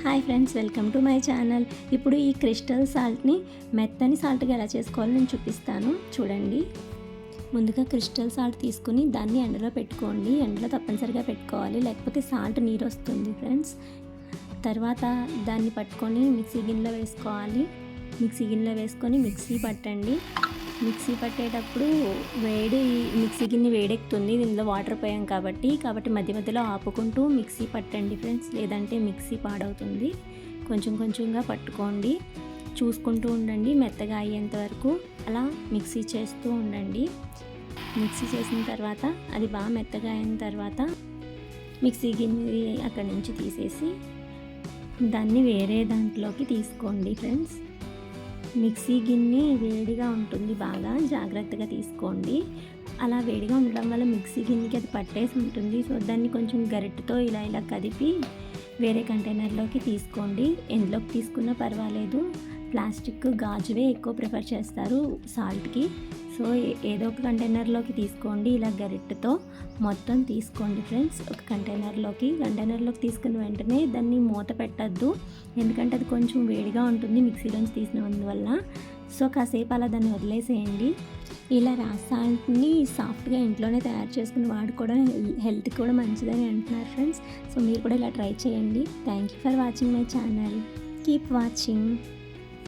Hi friends, welcome to my channel. ఇప్పుడు ఈ crystal సాల్ట్ని మెత్తని సాల్ట్గా ఎలా చేసుకోవాలో నేను చూపిస్తాను, చూడండి. ముందుగా క్రిస్టల్ సాల్ట్ తీసుకుని దాన్ని ఎండలో పెట్టుకోండి. ఎండలో తప్పనిసరిగా పెట్టుకోవాలి, లేకపోతే సాల్ట్ నీరు వస్తుంది ఫ్రెండ్స్. తర్వాత దాన్ని పట్టుకొని మిక్సీ గిన్నెలో వేసుకోవాలి. మిక్సీ గిన్నెలో వేసుకొని మిక్సీ పట్టండి. మిక్సీ పట్టేటప్పుడు మిక్సీ గిన్నె వేడెక్కుతుంది, దీనిలో వాటర్ పోయాం కాబట్టి మధ్య మధ్యలో ఆపుకుంటూ మిక్సీ పట్టండి ఫ్రెండ్స్, లేదంటే మిక్సీ పాడవుతుంది. కొంచెం కొంచెంగా పట్టుకోండి, చూసుకుంటూ ఉండండి మెత్తగా అయ్యేంత వరకు అలా మిక్సీ చేస్తూ ఉండండి. మిక్సీ చేసిన తర్వాత అది బాగా మెత్తగా అయిన తర్వాత మిక్సీ గిన్నె అక్కడి నుంచి తీసేసి దాన్ని వేరే దాంట్లోకి తీసుకోండి ఫ్రెండ్స్. మిక్సీ గిన్నె వేడిగా ఉంటుంది, బాగా జాగ్రత్తగా తీసుకోండి. అలా వేడిగా ఉండడం వల్ల మిక్సీ గిన్నెకి అది పట్టేసి ఉంటుంది. సో దాన్ని కొంచెం గరిటెతో ఇలా కదిపి వేరే కంటైనర్లోకి తీసుకోండి. ఎందులోకి తీసుకున్నా పర్వాలేదు, ప్లాస్టిక్ గాజువే ఎక్కువ ప్రిఫర్ చేస్తారు సాల్ట్కి. సో ఏదో ఒక కంటైనర్లోకి తీసుకోండి. ఇలా గరిటెతో మొత్తం తీసుకోండి ఫ్రెండ్స్. ఒక కంటైనర్లోకి తీసుకున్న వెంటనే దాన్ని మూత పెట్టద్దు, ఎందుకంటే అది కొంచెం వేడిగా ఉంటుంది మిక్సీలోంచి తీసినందువల్ల. సో కాసేపు అలా దాన్ని వదిలేసేయండి. ఇలా రాక్ సాల్ట్ని సాఫ్ట్గా ఇంట్లోనే తయారు చేసుకుని వాడుకోవడం హెల్త్కి కూడా మంచిదని అంటున్నారు ఫ్రెండ్స్. సో మీరు కూడా ఇలా ట్రై చేయండి. Thank you for watching my channel. Keep watching.